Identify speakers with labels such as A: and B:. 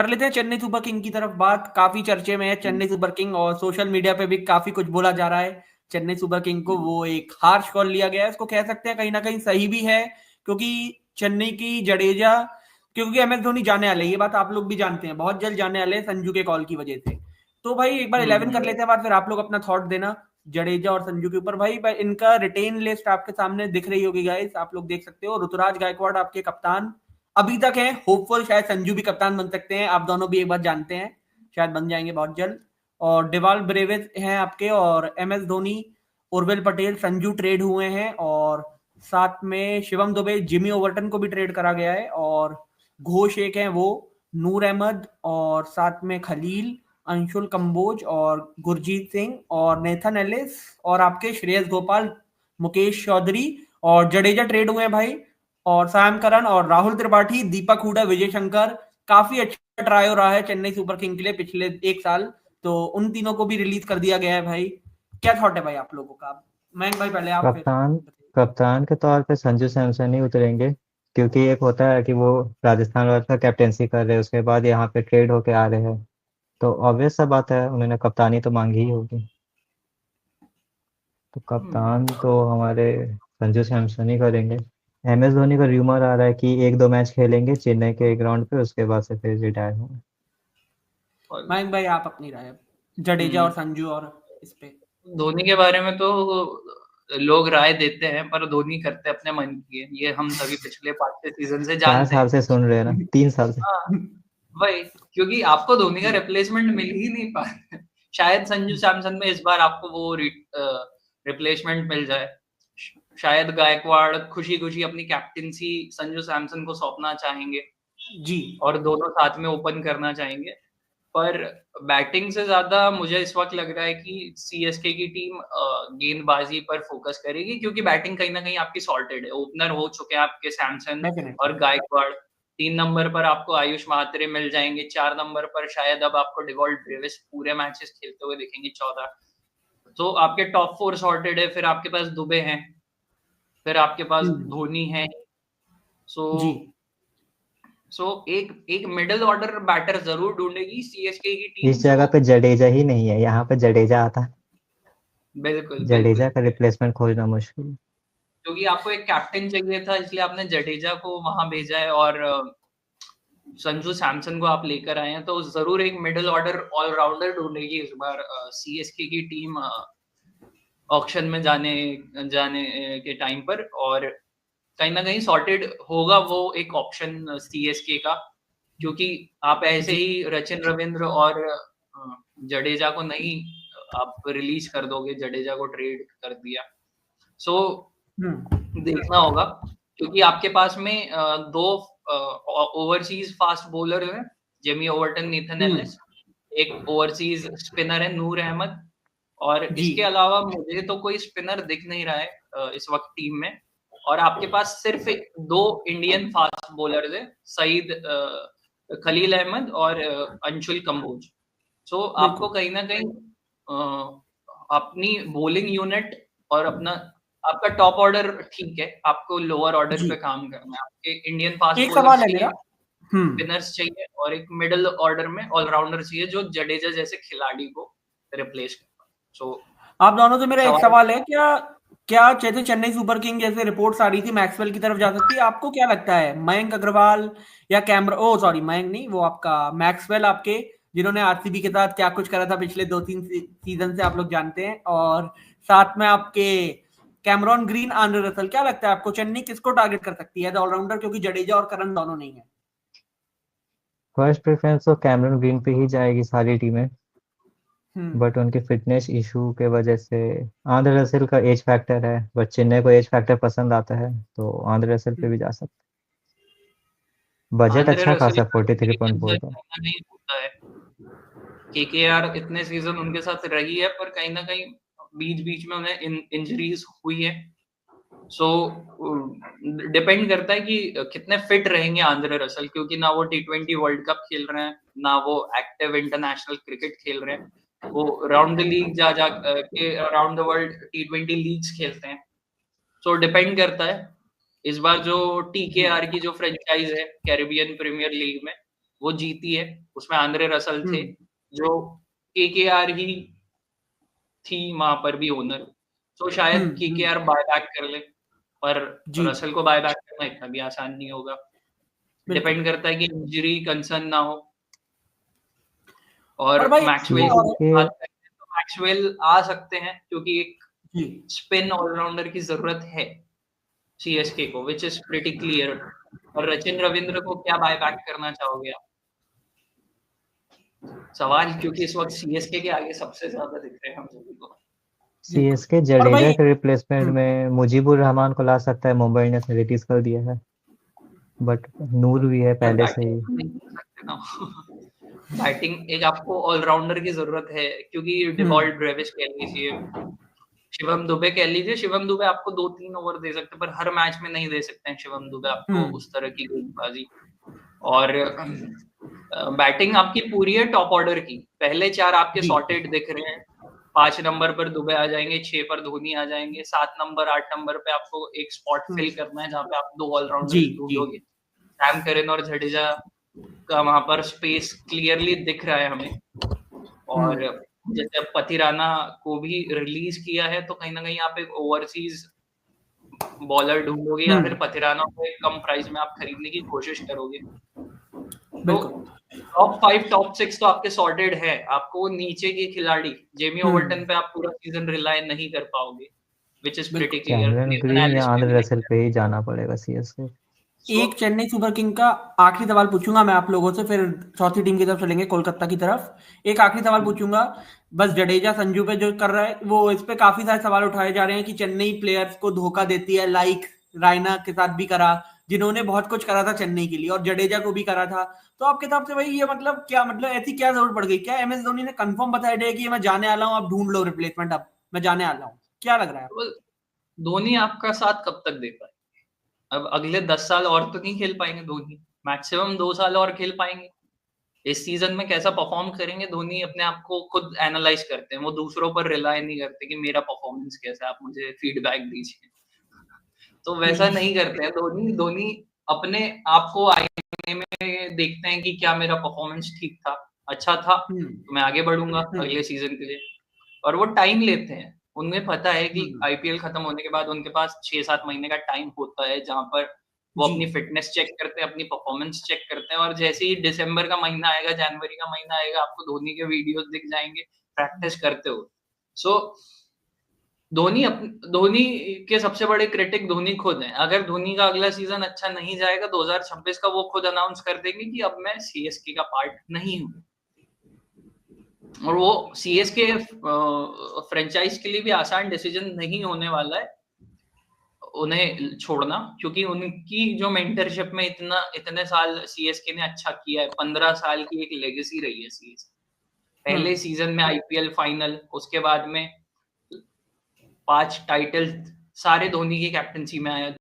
A: कर लेते हैं चेन्नई सुपर किंग की तरफ बात। काफी चर्चे में है चेन्नई सुपर किंग और सोशल मीडिया पे भी काफी कुछ बोला जा रहा है चेन्नई सुपर किंग को। वो एक हार्श कॉल लिया गया है, इसको कह सकते हैं कहीं ना कहीं सही भी है, क्योंकि चेन्नई की जडेजा, क्योंकि एम एस धोनी जाने वाले हैं, ये बात आप लोग भी जानते हैं, बहुत जल्द जाने वाले हैं संजू के कॉल की वजह से। तो भाई एक बार 11 कर लेते हैं बात, फिर आप लोग अपना थॉट देना जडेजा और संजू के ऊपर। भाई इनका रिटेन लिस्ट आपके सामने दिख रही होगी गाइस, आप लोग देख सकते हो। ऋतुराज गायकवाड़ आपके कप्तान अभी तक है, होपफुल शायद संजू भी कप्तान बन सकते हैं, आप दोनों भी एक बार जानते हैं, शायद बन जाएंगे बहुत जल्द। और डिवाल ब्रेविस हैं आपके, और M S Dhoni, Urvil Patel, Sanju trade हुए हैं, और साथ में शिवम दुबे, जिमी ओवर्टन को भी ट्रेड करा गया है, और घोष एक है वो, नूर अहमद, और साथ में खलील, अंशुल कंबोज और गुरजीत सिंह और नेथन एलिस, और आपके श्रेयस गोपाल, मुकेश चौधरी, और जडेजा ट्रेड हुए हैं भाई, और सैम करन और राहुल त्रिपाठी, दीपक हुडा, विजय शंकर। काफी अच्छा ट्राई हो रहा है चेन्नई सुपर किंग के लिए पिछले एक साल, तो उन तीनों को भी रिलीज कर दिया गया है भाई। क्या थॉट है भाई आप लोगों का? मयंक भाई पहले आप, फिर
B: कप्तान कप्तान के तौर पे संजू सैमसन ही उतरेंगे, क्योंकि एक होता है कि वो राजस्थान रॉयल्स का कैप्टेंसी कर रहे हैं, उसके बाद यहाँ पे ट्रेड होके आ रहे हैं, तो ऑब्वियस सा बात है उन्होंने कप्तानी तो मांगी ही होगी। तो कप्तान तो हमारे संजू सैमसन ही करेंगे। एम एस धोनी का र्यूमर आ रहा है कि एक दो मैच खेलेंगे चेन्नई के ग्राउंड पे, उसके बाद से फिर रिटायर होंगे।
C: और
A: मयंक भाई आप अपनी राय, जडेजा और संजू और इस पे।
C: धोनी के बारे में तो लोग राय देते हैं, पर धोनी करते अपने मन की है, ये हम सभी पिछले 5-6 सीजन से
B: 4
C: जानते
B: साल
C: हैं।
B: से सुन रहे हैं ना, 3 साल से।
C: हाँ, वही, क्योंकि आपको धोनी का रिप्लेसमेंट मिल ही नहीं पा रहा है। शायद संजू सैमसन में इस बार आपको वो रिप्लेसमेंट मिल जाए। शायद गायकवाड़ खुशी खुशी अपनी कैप्टेंसी संजू सैमसन को सौंपना चाहेंगे
A: जी,
C: और दोनों साथ में ओपन करना चाहेंगे। पर बैटिंग से ज्यादा मुझे इस वक्त लग रहा है कि सीएसके की टीम गेंदबाजी पर फोकस करेगी, क्योंकि बैटिंग कहीं ना कहीं आपकी सॉर्टेड है। ओपनर हो चुके हैं आपके सैमसन
A: डेफिनेटली।
C: और गायकवाड़। 3 नंबर पर आपको आयुष महात्रे मिल जाएंगे। 4 नंबर पर शायद अब आपको डिवॉल्ट ब्रेविस पूरे मैचेस खेलते हुए दिखेंगे, 14। तो आपके टॉप 4 सॉर्टेड है। फिर आपके पास दुबे हैं, फिर आपके पास धोनी है। सो
A: जी,
C: सो एक एक मिडिल ऑर्डर बैटर जरूर ढूंढेगी सीएसके की टीम,
B: इस
C: जो
B: जगह पे जडेजा ही नहीं है, यहाँ पे जडेजा आता।
C: बिल्कुल
B: जडेजा
C: बिल्कुल,
B: का रिप्लेसमेंट खोजना मुश्किल है।
C: क्योंकि आपको एक कैप्टन चाहिए था, इसलिए आपने जडेजा को वहां भेजा है और संजू सैमसन को आप लेकर आए हैं। तो जरूर एक मिडिल ऑर्डर ऑलराउंडर ढूंढेगी इस बार सीएसके की टीम ऑक्शन में जाने जाने के टाइम पर। और कहीं ना कहीं सॉर्टेड होगा वो एक ऑप्शन सीएसके का, क्योंकि आप ऐसे
A: जी।
C: ही रचिन रविंद्र और जडेजा को नहीं आप रिलीज कर दोगे। जडेजा को ट्रेड कर दिया। सो
A: हम्म।
C: देखना होगा, क्योंकि आपके पास में दो ओवरसीज फास्ट बॉलर हैं, जेमी ओवर्टन, नेथन
A: हम्म।
C: एलिस। एक ओवरसीज स्पिनर है, नूर अहमद। और
A: जी,
C: इसके अलावा मुझे तो कोई स्पिनर दिख नहीं रहा है इस वक्त टीम में। और आपके पास सिर्फ दो इंडियन फास्ट बॉलर है, सईद खलील अहमद और अंशुल कंबोज। सो आपको
A: बिल्कुल।
C: कहीं ना कहीं अपनी बॉलिंग यूनिट और अपना आपका टॉप ऑर्डर ठीक है, आपको लोअर ऑर्डर
A: जी,
C: पे काम करना है। आपके इंडियन फास्ट
A: एक सवाल
C: बॉलर्स
A: है
C: चाहिए,
A: मेरा। हम्म।
C: स्पिनर्स चाहिए, और एक मिडिल ऑर्डर में ऑलराउंडर चाहिए जो जडेजा जैसे खिलाड़ी को रिप्लेस कर पाए। सो
A: आप दोनों से मेरा एक
C: सवाल।
A: सवाल है, क्या क्या जैसे चेन्नई सुपर किंग जैसे रिपोर्ट्स आ रही थी मैक्सवेल की तरफ जा सकती है, आपको क्या लगता है मयंक अग्रवाल या कैमरा, ओ सॉरी मयंक नहीं, वो आपका मैक्सवेल आपके, जिन्होंने आरसीबी के साथ क्या कुछ करा था पिछले 2-3 सीजन से आप लोग जानते हैं, और साथ में आपके कैमरॉन ग्रीन, आंद्रे रसल, क्या लगता है आपको चेन्नई किसको टारगेट कर सकती है ऑलराउंडर, क्योंकि जडेजा और करन दोनों नहीं है?
B: फर्स्ट प्रेफरेंस तो कैमरन ग्रीन पे ही जाएगी सारी टीमें,
A: हम्म।
B: बट उनकी फिटनेस इशू के वजह से आंद्रे रसेल का एज फैक्टर है, बट चेन्नई को एज फैक्टर पसंद आता है, तो आंद्रे रसेल पे भी जा सकते। बजट
C: आंद्रे
B: अच्छा
C: रसेल
B: खासा
C: का एक्सपीरियंस
B: 43.4 का।
C: कहीं ना कहीं होता है। केकेआर इतने सीजन उनके साथ रही है, पर कहीं ना कहीं बीच बीच में उन्हें इंजरीज हुई है। सो डिपेंड करता है कि कितने फिट रहेंगे आंद्रे रसल, क्योंकि ना वो टी20 वर्ल्ड कप खेल रहे हैं, ना वो एक्टिव इंटरनेशनल क्रिकेट खेल रहे हैं। वो राउंड द लीग जा जा के around the world T20 leagues खेलते हैं। सो डिपेंड करता है। इस बार जो
A: जी,
C: टीकेआर की जो फ्रेंचाइज है कैरिबियन प्रीमियर लीग में, वो जीती है, उसमें आंद्रे रसल थे जो केकेआर ही थी वहां पर भी ओनर, तो शायद केकेआर बाय बैक कर ले, पर
A: जी
C: रसल को बाय बैक करना इतना भी आसान नहीं होगा।
A: बिल्कुल।
C: डिपेंड करता है कि इंजरी कंसर्न ना हो। और
A: भाई
C: मैक्सवेल
A: और
B: सीएसके
C: बात करें तो मैक्सवेल आ सकते हैं क्योंकि एक
A: जी
C: स्पिन ऑलराउंडर की जरूरत है सीएसके को, विच इज प्रीटी क्लियर। और सचिन रविंद्र को क्या बाय बैक करना चाहोगे आप? सवाल, क्योंकि इस वक्त सीएसके के आगे सबसे ज्यादा दिख रहे हैं हम सभी को।
A: बिल्कुल।
B: सीएसके
A: और
B: जडेजा
A: भाई
B: के रिप्लेसमेंट में मुजीबुर रहमान को ला सकता है, मुंबई इंडियंस ने रिलीज कर दिया है, बट नूर भी है पहले से ही।
C: बैटिंग नहीं कर सकते ना। बैटिंग एक आपको ऑलराउंडर की जरूरत है, क्योंकि डिवॉल्ट ब्रेविस कह लीजिए, शिवम दुबे कह लीजिए, शिवम दुबे आपको 2-3 ओवर दे सकते हैं, पर हर मैच में नहीं दे सकते हैं शिवम दुबे आपको उस तरह की गेंदबाजी। और बैटिंग आपकी पूरी है टॉप ऑर्डर की, पहले 4 आपके
A: जी
C: सॉर्टेड दिख रहे हैं। 5 नंबर पर दुबे आ जाएंगे, 6 पर धोनी आ जाएंगे, 7 नंबर 8 नंबर पे आपको एक स्पॉट फिल करना है जहाँ पे आप 2
A: जी
C: ऑलराउंडर्स
A: जी
C: ढूंढोगे। सैम करन और जडेजा का वहां पर स्पेस क्लियरली दिख रहा है हमें। और जैसे अब पतिराना को भी रिलीज किया है, तो कहीं ना कहीं आप एक ओवरसीज बॉलर ढूंढोगे या फिर पतिराना को एक कम प्राइस में आप खरीदने की कोशिश करोगे। तो
A: बिल्कुल
C: टॉप 5 टॉप 6 तो आपके सॉर्टेड है, आपको नीचे के खिलाड़ी जेमी ओवर्टन पे आप पूरा सीजन रिलाय नहीं कर पाओगे, विच इज प्रीटी
A: बिल्कुल।
C: क्लियर।
B: कैमरन
C: नेथन
B: ग्रीन या
C: एलिस पे
B: आंद्रे
C: भी दिख
B: रसेल
C: रहा
B: पे ही जाना पड़ेगा सीएसके।
C: है। So,
A: एक चेन्नई सुपर किंग का आखिरी सवाल पूछूंगा मैं आप लोगों से, फिर चौथी टीम की तरफ चलेंगे कोलकाता की तरफ। एक आखिरी सवाल पूछूंगा बस, जडेजा संजू पे जो कर रहा है वो, इस पे काफी सारे सवाल उठाए जा रहे हैं कि चेन्नई प्लेयर्स को धोखा देती है, लाइक रायना के साथ भी करा, जिन्होंने बहुत कुछ करा था चेन्नई के लिए, और जडेजा को भी करा था। तो आपके हिसाब से भाई ये मतलब क्या, मतलब ऐसी क्या जरूरत पड़ गई? क्या एम एस धोनी ने कंफर्म बताया दिया कि मैं जाने वाला हूँ, आप ढूंढ लो रिप्लेसमेंट, अब मैं जाने वाला हूँ? क्या लग रहा है आपको?
C: धोनी आपका साथ कब तक दे पाए? अब अगले 10 साल और तो नहीं खेल पाएंगे धोनी, मैक्सिमम 2 साल और खेल पाएंगे। इस सीजन में कैसा परफॉर्म करेंगे, धोनी अपने आप को खुद एनालाइज करते हैं, वो दूसरों पर रिलाय नहीं करते कि मेरा परफॉर्मेंस कैसा है, आप मुझे फीडबैक दीजिए। तो वैसा नहीं करते हैं धोनी। धोनी अपने आप को आईने में देखते हैं कि क्या मेरा परफॉर्मेंस ठीक था, अच्छा था, तो मैं आगे बढ़ूंगा अगले सीजन के लिए। और वो टाइम लेते हैं, उन्हें पता है कि आईपीएल खत्म होने के बाद उनके पास 6-7 महीने का टाइम होता है जहां पर वो
A: जी
C: अपनी फिटनेस चेक करते हैं, अपनी परफॉर्मेंस चेक करते हैं। और जैसे ही दिसंबर का महीना आएगा, जनवरी का महीना आएगा, आपको धोनी के वीडियोस दिख जाएंगे प्रैक्टिस करते हो। सो धोनी के सबसे बड़े क्रिटिक धोनी खुद हैं। अगर धोनी का अगला सीजन अच्छा नहीं जाएगा 2026 का, वो खुद अनाउंस कर देंगे कि अब मैं सीएसके का पार्ट नहीं हूं। और वो सीएसके फ्रेंचाइज के लिए भी आसान डिसीजन नहीं होने वाला है उन्हें छोड़ना, क्योंकि उनकी जो मेंटरशिप में इतने साल सीएसके ने अच्छा किया है, 15 साल की एक लेगेसी रही है सीएसके। पहले सीजन में आईपीएल फाइनल, उसके बाद में 5 टाइटल सारे धोनी की कैप्टनसी में आया।